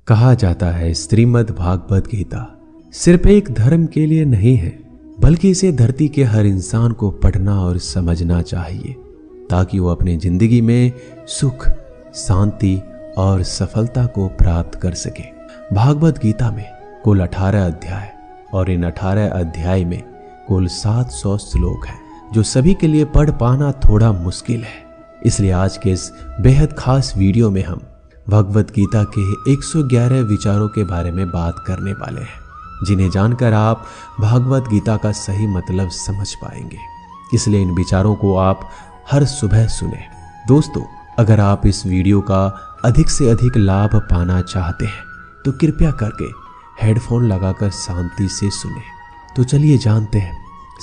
कहा जाता है श्रीमद् भागवत गीता सिर्फ एक धर्म के लिए नहीं है, बल्कि इसे धरती के हर इंसान को पढ़ना और समझना चाहिए ताकि वो अपनी जिंदगी में सुख, शांति और सफलता को प्राप्त कर सके। भागवत गीता में कुल 18 अध्याय और इन 18 अध्याय में कुल 700 श्लोक हैं, जो सभी के लिए पढ़ पाना थोड़ा मुश्किल है। इसलिए आज के इस बेहद खास वीडियो में हम भगवत गीता के 111 विचारों के बारे में बात करने वाले हैं, जिन्हें जानकर आप भागवत गीता का सही मतलब समझ पाएंगे। इसलिए इन विचारों को आप हर सुबह सुने। दोस्तों, अगर आप इस वीडियो का अधिक से अधिक लाभ पाना चाहते हैं तो कृपया करके हेडफोन लगाकर शांति से सुने। तो चलिए जानते हैं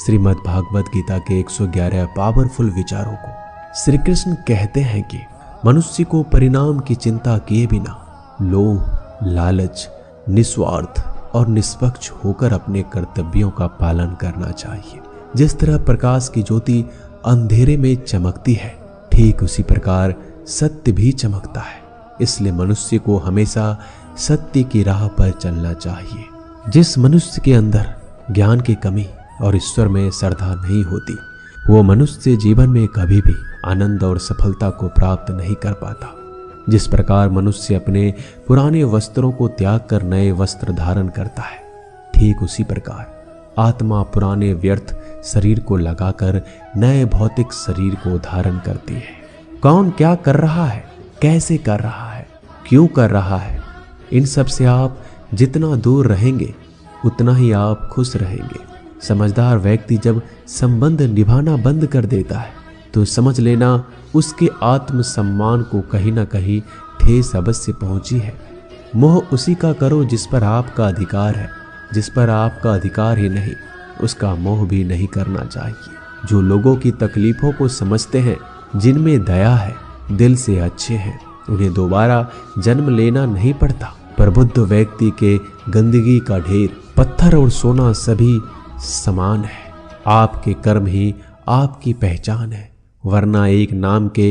श्रीमद् भागवत गीता के 111 पावरफुल विचारों को। श्री कृष्ण कहते हैं कि मनुष्य को परिणाम की चिंता किए बिना लोभ, लालच, निस्वार्थ और निष्पक्ष होकर अपने कर्तव्यों का पालन करना चाहिए। जिस तरह प्रकाश की ज्योति अंधेरे में चमकती है, ठीक उसी प्रकार सत्य भी चमकता है। इसलिए मनुष्य को हमेशा सत्य की राह पर चलना चाहिए। जिस मनुष्य के अंदर ज्ञान की कमी और ईश्वर में श्रद्धा नहीं होती, वो मनुष्य जीवन में कभी भी आनंद और सफलता को प्राप्त नहीं कर पाता। जिस प्रकार मनुष्य अपने पुराने वस्त्रों को त्याग कर नए वस्त्र धारण करता है, ठीक उसी प्रकार आत्मा पुराने व्यर्थ शरीर को लगाकर नए भौतिक शरीर को धारण करती है। कौन क्या कर रहा है, कैसे कर रहा है, क्यों कर रहा है, इन सब से आप जितना दूर रहेंगे उतना ही आप खुश रहेंगे। समझदार व्यक्ति जब संबंध निभाना बंद कर देता है तो समझ लेना उसके आत्मसम्मान को कहीं ना कहीं ठेस अवश्य पहुंची है। मोह उसी का करो जिस पर आपका अधिकार है। जिस पर आपका अधिकार ही नहीं, उसका मोह भी नहीं करना चाहिए। जो लोगों की तकलीफों को समझते हैं, जिनमें दया है, दिल से अच्छे हैं, उन्हें दोबारा जन्म लेना नहीं पड़ता। पर बुद्ध व्यक्ति के गंदगी का ढेर, पत्थर और सोना सभी समान है। आपके कर्म ही आपकी पहचान है, वरना एक नाम के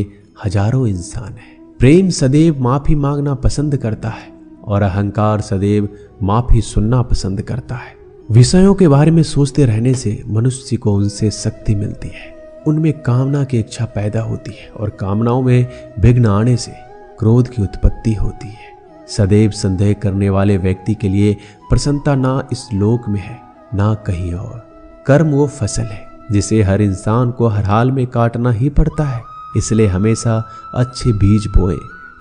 हजारों इंसान है। प्रेम सदैव माफी मांगना पसंद करता है और अहंकार सदैव माफी सुनना पसंद करता है। विषयों के बारे में सोचते रहने से मनुष्य को उनसे शक्ति मिलती है। उनमें कामना की इच्छा पैदा होती है और कामनाओं में विघ्न आने से क्रोध की उत्पत्ति होती है। सदैव संदेह करने वाले व्यक्ति के लिए प्रसन्नता ना इस लोक में है, ना कहीं और। कर्म वो फसल है जिसे हर इंसान को हर हाल में काटना ही पड़ता है। इसलिए हमेशा अच्छे बीज बोए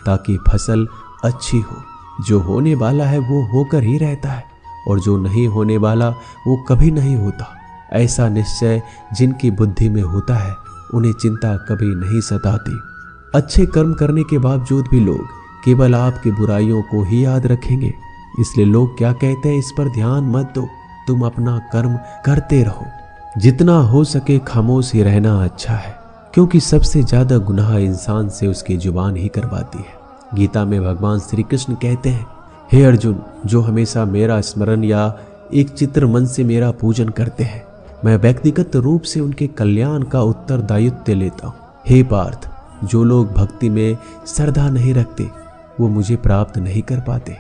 ताकि फसल अच्छी हो। जो होने वाला है वो होकर ही रहता है और जो नहीं होने वाला वो कभी नहीं होता। ऐसा निश्चय जिनकी बुद्धि में होता है, उन्हें चिंता कभी नहीं सताती। अच्छे कर्म करने के बावजूद भी लोग केवल आपकी बुराइयों को ही याद रखेंगे। इसलिए लोग क्या कहते हैं, इस पर ध्यान मत दो, तुम अपना कर्म करते रहो। जितना हो सके खामोश ही रहना अच्छा है, क्योंकि सबसे ज्यादा गुनाह इंसान से उसकी जुबान ही करवाती है। गीता में भगवान श्री कृष्ण कहते हैं, हे अर्जुन, जो हमेशा मेरा स्मरण या एक चित्र मन से मेरा पूजन करते हैं, मैं व्यक्तिगत रूप से उनके कल्याण का उत्तरदायित्व लेता हूँ। हे पार्थ, जो लोग भक्ति में श्रद्धा नहीं रखते वो मुझे प्राप्त नहीं कर पाते।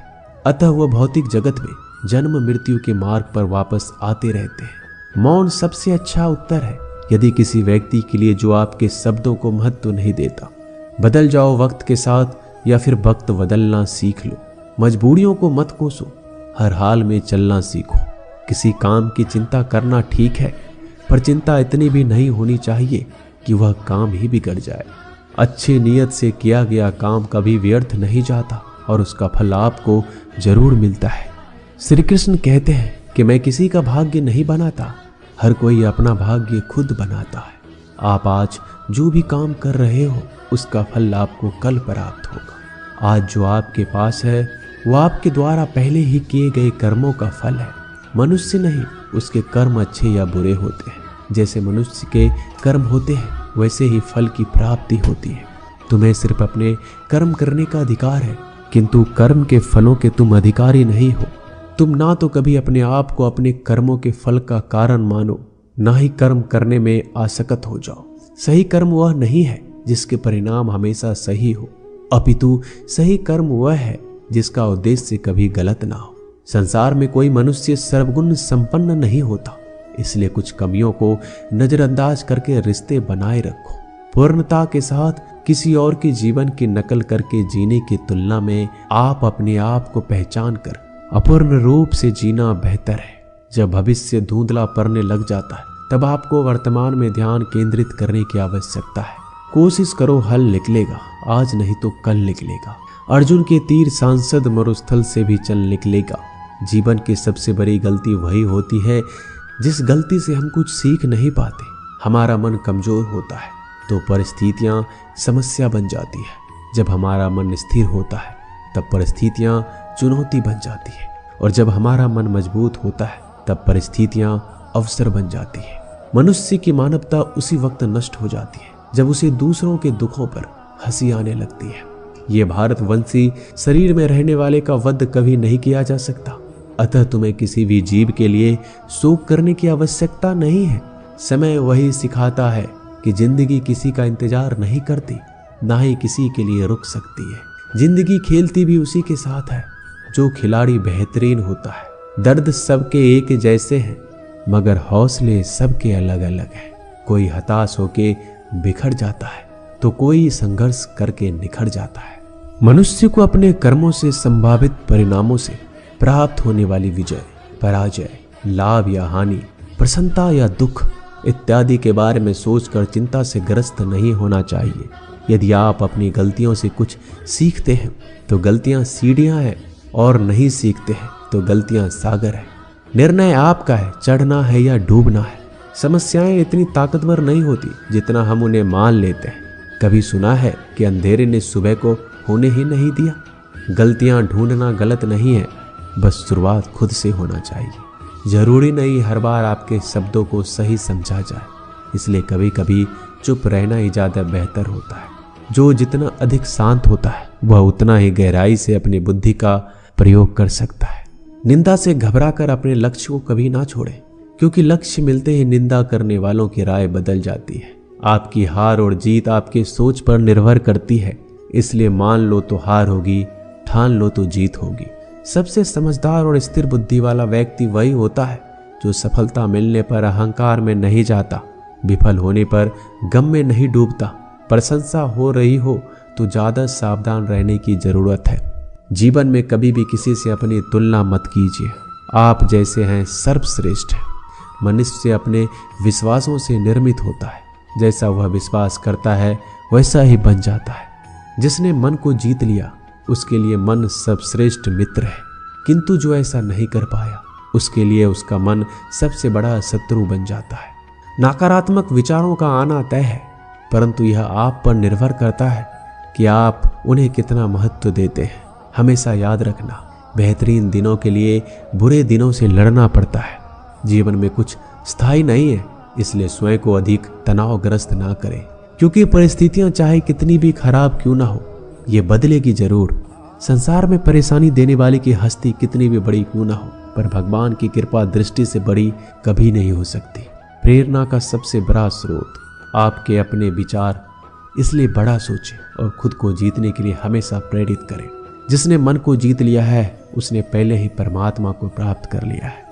अतः वह भौतिक जगत में जन्म मृत्यु के मार्ग पर वापस आते रहते हैं। मौन सबसे अच्छा उत्तर है। यदि किसी व्यक्ति के लिए जो आपके शब्दों को महत्व नहीं देता, बदल जाओ वक्त के साथ या फिर वक्त बदलना सीख लो। मजबूरियों को मत कोसो, हर हाल में चलना सीखो। किसी काम की चिंता करना ठीक है, पर चिंता इतनी भी नहीं होनी चाहिए कि वह काम ही बिगड़ जाए। अच्छी नीयत से किया गया काम कभी व्यर्थ नहीं जाता और उसका फल आपको जरूर मिलता है। श्री कृष्ण कहते हैं कि मैं किसी का भाग्य नहीं बनाता, हर कोई अपना भाग्य खुद बनाता है। आप आज जो भी काम कर रहे हो, उसका फल आपको कल प्राप्त होगा। आज जो आपके पास है वो आपके द्वारा पहले ही किए गए कर्मों का फल है। मनुष्य नहीं, उसके कर्म अच्छे या बुरे होते हैं। जैसे मनुष्य के कर्म होते हैं, वैसे ही फल की प्राप्ति होती है। तुम्हें सिर्फ अपने कर्म करने का अधिकार है, किंतु कर्म के फलों के तुम अधिकारी नहीं हो। तुम ना तो कभी अपने आप को अपने कर्मों के फल का कारण मानो, ना ही कर्म करने में आसक्त हो जाओ। सही कर्म वह नहीं है जिसके परिणाम हमेशा सही हो, अपितु सही कर्म वह है जिसका उद्देश्य कभी गलत ना हो। संसार में कोई मनुष्य सर्वगुण संपन्न नहीं होता, इसलिए कुछ कमियों को नजरअंदाज करके रिश्ते बनाए रखो। पूर्णता के साथ किसी और के जीवन की नकल करके जीने की तुलना में आप अपने आप को पहचान कर अपूर्ण रूप से जीना बेहतर है। जब भविष्य धुंधला पड़ने लग जाता है तब आपको वर्तमान में ध्यान केंद्रित करने की आवश्यकता है। कोशिश करो, हल निकलेगा, आज नहीं तो कल निकलेगा। अर्जुन के तीर सांसद मरुस्थल से भी चल निकलेगा। जीवन की सबसे बड़ी गलती वही होती है जिस गलती से हम कुछ सीख नहीं पाते। हमारा मन कमजोर होता है तो परिस्थितियां समस्या बन जाती है। जब हमारा मन स्थिर होता है तब परिस्थितियां चुनौती बन जाती है, और जब हमारा मन मजबूत होता है तब परिस्थितियां अवसर बन जाती है। मनुष्य की मानवता उसी वक्त नष्ट हो जाती है जब उसे दूसरों के दुखों पर हंसी आने लगती है। ये भारतवंशी शरीर में रहने वाले का वध कभी नहीं किया जा सकता, अतः तुम्हें किसी भी जीव के लिए शोक करने की आवश्यकता नहीं है। समय वही सिखाता है कि जिंदगी किसी का इंतजार नहीं करती, ना ही किसी के लिए रुक सकती है। जिंदगी खेलती भी उसी के साथ है जो खिलाड़ी बेहतरीन होता है। दर्द सबके एक जैसे हैं, मगर हौसले सबके अलग अलग हैं। कोई हताश होके बिखर जाता है तो कोई संघर्ष करके निखर जाता है। मनुष्य को अपने कर्मों से संभावित परिणामों से प्राप्त होने वाली विजय, पराजय, लाभ या हानि, प्रसन्नता या दुख इत्यादि के बारे में सोचकर चिंता से ग्रस्त नहीं होना चाहिए। यदि आप अपनी गलतियों से कुछ सीखते हैं तो गलतियां सीढ़ियां हैं, और नहीं सीखते हैं तो गलतियां सागर है। निर्णय आपका है, चढ़ना है या डूबना है। समस्याएं इतनी ताकतवर नहीं होती जितना हम उन्हें मान लेते हैं। कभी सुना है कि अंधेरे ने सुबह को होने ही नहीं दिया? गलतियां ढूंढना गलत नहीं है, बस शुरुआत खुद से होना चाहिए। जरूरी नहीं हर बार आपके शब्दों को सही समझा जाए, इसलिए कभी कभी चुप रहना ही ज्यादा बेहतर होता है। जो जितना अधिक शांत होता है वह उतना ही गहराई से अपनी बुद्धि का प्रयोग कर सकता है। निंदा से घबराकर अपने लक्ष्य को कभी ना छोड़ें, क्योंकि लक्ष्य मिलते ही निंदा करने वालों की राय बदल जाती है। आपकी हार और जीत आपके सोच पर निर्भर करती है, इसलिए मान लो तो हार होगी, ठान लो तो जीत होगी। सबसे समझदार और स्थिर बुद्धि वाला व्यक्ति वही होता है जो सफलता मिलने पर अहंकार में नहीं जाता, विफल होने पर गम में नहीं डूबता। प्रशंसा हो रही हो तो ज्यादा सावधान रहने की जरूरत है। जीवन में कभी भी किसी से अपनी तुलना मत कीजिए। आप जैसे हैं सर्वश्रेष्ठ हैं। मनुष्य अपने विश्वासों से निर्मित होता है, जैसा वह विश्वास करता है वैसा ही बन जाता है। जिसने मन को जीत लिया उसके लिए मन सर्वश्रेष्ठ मित्र है, किंतु जो ऐसा नहीं कर पाया उसके लिए उसका मन सबसे बड़ा शत्रु बन जाता है। नकारात्मक विचारों का आना तय है, परंतु यह आप पर निर्भर करता है कि आप उन्हें कितना महत्व देते हैं। हमेशा याद रखना, बेहतरीन दिनों के लिए बुरे दिनों से लड़ना पड़ता है। जीवन में कुछ स्थायी नहीं है, इसलिए स्वयं को अधिक तनावग्रस्त ना करें, क्योंकि परिस्थितियां चाहे कितनी भी खराब क्यों ना हो, ये बदलेगी जरूर। संसार में परेशानी देने वाले की हस्ती कितनी भी बड़ी क्यों ना हो, पर भगवान की कृपा दृष्टि से बड़ी कभी नहीं हो सकती। प्रेरणा का सबसे बड़ा स्रोत आपके अपने विचार, इसलिए बड़ा सोचें और खुद को जीतने के लिए हमेशा प्रेरित करें। जिसने मन को जीत लिया है उसने पहले ही परमात्मा को प्राप्त कर लिया है,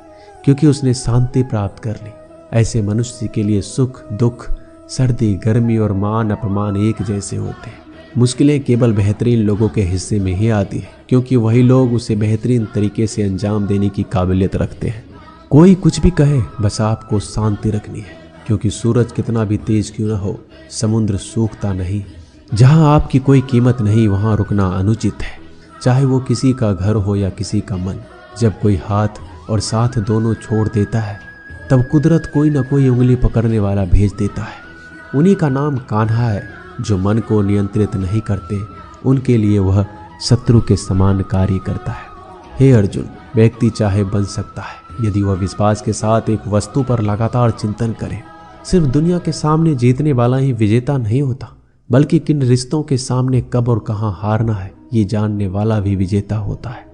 क्योंकि उसने शांति प्राप्त कर ली। ऐसे मनुष्य के लिए सुख दुख, सर्दी गर्मी और मान अपमान एक जैसे होते हैं। मुश्किलें केवल बेहतरीन लोगों के हिस्से में ही आती है, क्योंकि वही लोग उसे बेहतरीन तरीके से अंजाम देने की काबिलियत रखते हैं। कोई कुछ भी कहे, बस आपको शांति रखनी है, क्योंकि सूरज कितना भी तेज क्यों न हो, समुद्र सूखता नहीं। जहां आपकी कोई कीमत नहीं वहां रुकना अनुचित है, चाहे वो किसी का घर हो या किसी का मन। जब कोई हाथ और साथ दोनों छोड़ देता है तब कुदरत कोई ना कोई उंगली पकड़ने वाला भेज देता है। उन्हीं का नाम कान्हा है। जो मन को नियंत्रित नहीं करते उनके लिए वह शत्रु के समान कार्य करता है। हे अर्जुन, व्यक्ति चाहे बन सकता है यदि वह विश्वास के साथ एक वस्तु पर लगातार चिंतन करे। सिर्फ दुनिया के सामने जीतने वाला ही विजेता नहीं होता, बल्कि किन रिश्तों के सामने कब और कहां हारना है ये जानने वाला भी विजेता होता है।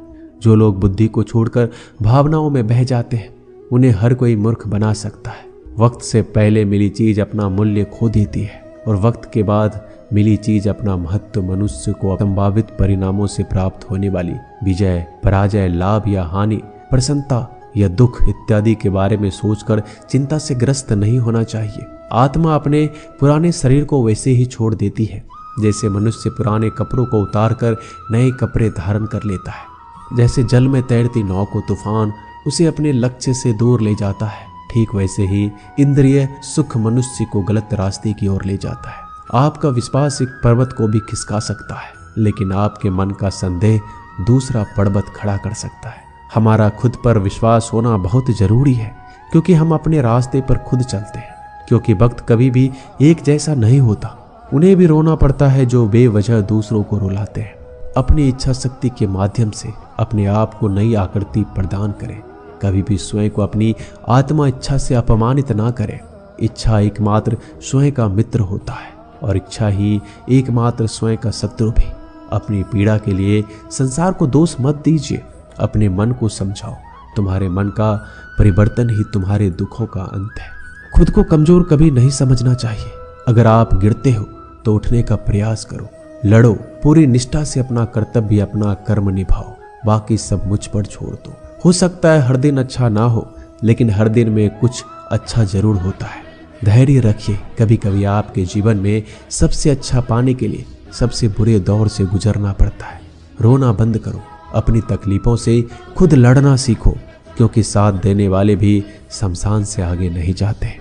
जो लोग बुद्धि को छोड़कर भावनाओं में बह जाते हैं उन्हें हर कोई मूर्ख बना सकता है। वक्त से पहले मिली चीज अपना मूल्य खो देती है और वक्त के बाद मिली चीज अपना महत्व मनुष्य को संभावित परिणामों से प्राप्त होने वाली विजय, पराजय, लाभ या हानि, प्रसन्नता या दुख इत्यादि के बारे में सोचकर चिंता से ग्रस्त नहीं होना चाहिए। आत्मा अपने पुराने शरीर को वैसे ही छोड़ देती है जैसे मनुष्य पुराने कपड़ों को उतारकर नए कपड़े धारण कर लेता है। जैसे जल में तैरती नाव को तूफान उसे अपने लक्ष्य से दूर ले जाता है, ठीक वैसे ही इंद्रिय सुख मनुष्य को गलत रास्ते की ओर ले जाता है। आपका विश्वास एक पर्वत को भी खिसका सकता है, लेकिन आपके मन का संदेह दूसरा पर्वत खड़ा कर सकता है। हमारा खुद पर विश्वास होना बहुत जरूरी है, क्योंकि हम अपने रास्ते पर खुद चलते हैं। क्योंकि वक्त कभी भी एक जैसा नहीं होता, उन्हें भी रोना पड़ता है जो बेवजह दूसरों को रुलाते हैं। अपनी इच्छा शक्ति के माध्यम से अपने आप को नई आकृति प्रदान करें। कभी भी स्वयं को अपनी आत्मा इच्छा से अपमानित ना करें। इच्छा एकमात्र स्वयं का मित्र होता है और इच्छा ही एकमात्र स्वयं का शत्रु भी। अपनी पीड़ा के लिए संसार को दोष मत दीजिए, अपने मन को समझाओ। तुम्हारे मन का परिवर्तन ही तुम्हारे दुखों का अंत है। खुद को कमजोर कभी नहीं समझना चाहिए। अगर आप गिरते हो तो उठने का प्रयास करो, लड़ो, पूरी निष्ठा से अपना कर्तव्य, अपना कर्म निभाओ। बाकी सब मुझ पर छोड़ दो। हो सकता है हर दिन अच्छा ना हो, लेकिन हर दिन में कुछ अच्छा जरूर होता है। धैर्य रखिए। कभी कभी आपके जीवन में सबसे अच्छा पाने के लिए सबसे बुरे दौर से गुजरना पड़ता है। रोना बंद करो, अपनी तकलीफों से खुद लड़ना सीखो, क्योंकि साथ देने वाले भी शमशान से आगे नहीं जाते।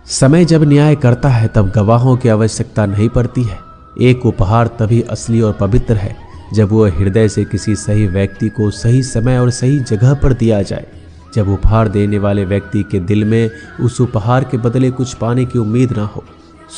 समय जब न्याय करता है तब गवाहों की आवश्यकता नहीं पड़ती है। एक उपहार तभी असली और पवित्र है जब वह हृदय से किसी सही व्यक्ति को सही समय और सही जगह पर दिया जाए। जब उपहार देने वाले व्यक्ति के दिल में उस उपहार के बदले कुछ पाने की उम्मीद ना हो।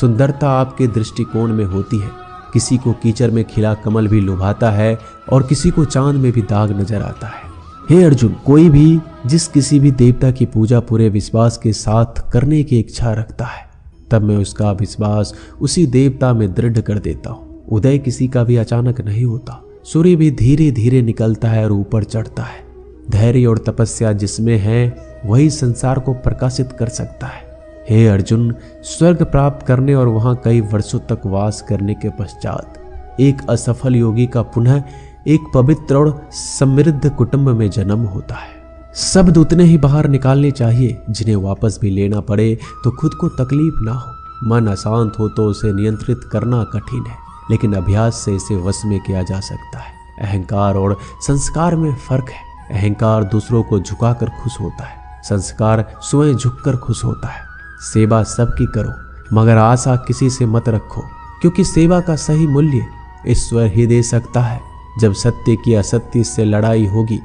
सुंदरता आपके दृष्टिकोण में होती है। किसी को कीचड़ में खिला कमल भी लुभाता है और किसी को चांद में भी दाग नजर आता है। हे अर्जुन, कोई भी जिस किसी भी देवता की पूजा पूरे विश्वास के साथ करने की इच्छा रखता है, तब मैं उसका विश्वास उसी देवता में दृढ़ कर देता हूँ। उदय किसी का भी अचानक नहीं होता। सूर्य भी धीरे धीरे निकलता है और ऊपर चढ़ता है। धैर्य और तपस्या जिसमें है वही संसार को प्रकाशित कर सकता है। हे अर्जुन, स्वर्ग प्राप्त करने और वहां कई वर्षों तक वास करने के पश्चात एक असफल योगी का पुनः एक पवित्र और समृद्ध कुटुंब में जन्म होता है। शब्द उतने ही बाहर निकालने चाहिए जिन्हें वापस भी लेना पड़े तो खुद को तकलीफ ना हो। मन अशांत हो तो उसे नियंत्रित करना कठिन है, लेकिन अभ्यास से इसे वश में किया जा सकता है। अहंकार और संस्कार में फर्क है। अहंकार दूसरों को झुकाकर खुश होता है, संस्कार स्वयं झुककर खुश होता है। सेवा सबकी करो, मगर आशा किसी से मत रखो, क्योंकि सेवा का सही मूल्य ईश्वर ही दे सकता है। जब सत्य की असत्य से लड़ाई होगी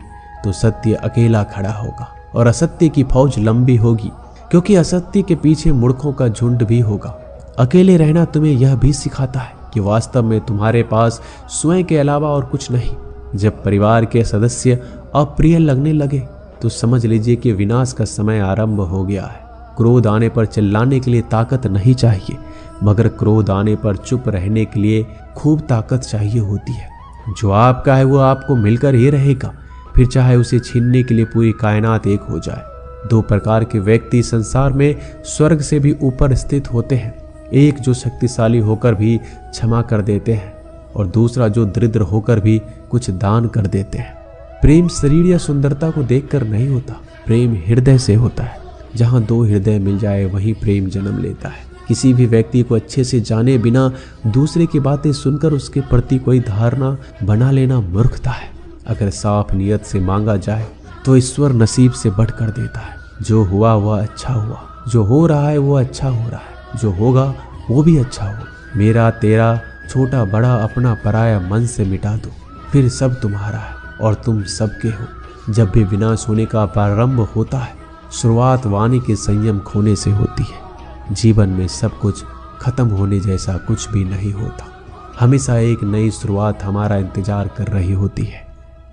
तो सत्य अकेला खड़ा होगा और असत्य की फौज लंबी होगी, क्योंकि असत्य के पीछे मूर्खों का झुंड भी होगा। अकेले रहना तुम्हें यह भी सिखाता है कि वास्तव में तुम्हारे पास स्वयं के अलावा और कुछ नहीं। जब परिवार के सदस्य अप्रिय लगने लगे तो समझ लीजिए कि विनाश का समय आरंभ हो गया है। क्रोध आने पर चिल्लाने के लिए ताकत नहीं चाहिए, मगर क्रोध आने पर चुप रहने के लिए खूब ताकत चाहिए होती है। जो आपका है वो आपको मिलकर ही रहेगा, फिर चाहे उसे छीनने के लिए पूरी कायनात एक हो जाए। दो प्रकार के व्यक्ति संसार में स्वर्ग से भी ऊपर स्थित होते हैं। एक जो शक्तिशाली होकर भी क्षमा कर देते हैं और दूसरा जो दरिद्र होकर भी कुछ दान कर देते हैं। प्रेम शरीर या सुंदरता को देखकर नहीं होता, प्रेम हृदय से होता है। जहाँ दो हृदय मिल जाए वहीं प्रेम जन्म लेता है। किसी भी व्यक्ति को अच्छे से जाने बिना दूसरे की बातें सुनकर उसके प्रति कोई धारणा बना लेना मूर्खता है। अगर साफ नियत से मांगा जाए तो ईश्वर नसीब से बढ़कर देता है। जो हुआ वह अच्छा हुआ, जो हो रहा है वो अच्छा हो रहा है, जो होगा वो भी अच्छा हो। मेरा तेरा छोटा बड़ा अपना पराया मन से मिटा दो, फिर सब तुम्हारा है और तुम सबके हो। जब भी विनाश होने का प्रारंभ होता है, शुरुआत वाणी के संयम खोने से होती है। जीवन में सब कुछ खत्म होने जैसा कुछ भी नहीं होता। हमेशा एक नई शुरुआत हमारा इंतजार कर रही होती है।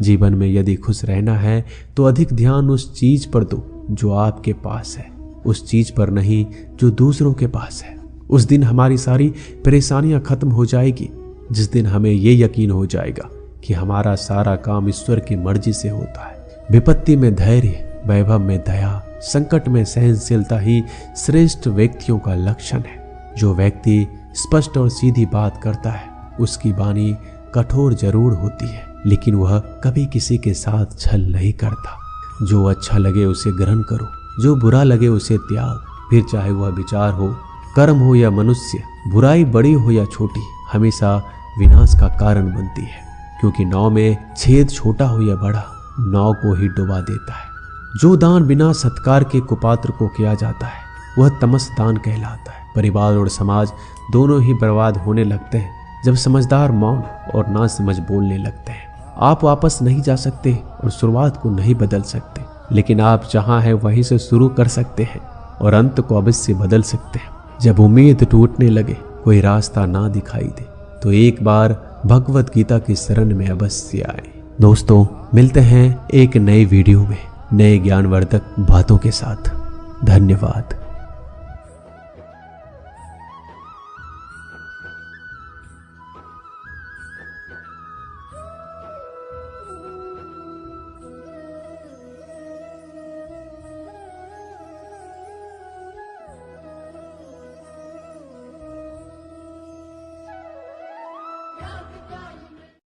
जीवन में यदि खुश रहना है तो अधिक ध्यान उस चीज पर दो जो आपके पास है, उस चीज पर नहीं जो दूसरों के पास है। उस दिन हमारी सारी परेशानियां खत्म हो जाएगी, जिस दिन हमें ये यकीन हो जाएगा कि हमारा सारा काम ईश्वर की मर्जी से होता है। विपत्ति में धैर्य, वैभव में दया, संकट में सहनशीलता ही श्रेष्ठ व्यक्तियों का लक्षण है। जो व्यक्ति स्पष्ट और सीधी बात करता है उसकी वाणी कठोर जरूर होती है, लेकिन वह कभी किसी के साथ छल नहीं करता। जो अच्छा लगे उसे ग्रहण करो, जो बुरा लगे उसे त्याग। फिर चाहे वह विचार हो, कर्म हो या मनुष्य, बुराई बड़ी हो या छोटी, हमेशा विनाश का कारण बनती है। क्योंकि नाव में छेद छोटा हो या बड़ा, नाव को ही डुबा देता है। जो दान बिना सत्कार के कुपात्र को किया जाता है वह तमस दान कहलाता है। परिवार और समाज दोनों ही बर्बाद होने लगते हैं जब समझदार मौन और ना समझ बोलने लगते हैं। आप वापस नहीं जा सकते और शुरुआत को नहीं बदल सकते, लेकिन आप जहां हैं वहीं से शुरू कर सकते हैं और अंत को अवश्य बदल सकते हैं। जब उम्मीद टूटने लगे, कोई रास्ता ना दिखाई दे, तो एक बार भगवत गीता की शरण में अवश्य आए। दोस्तों, मिलते हैं एक नई वीडियो में नए ज्ञानवर्धक बातों के साथ। धन्यवाद।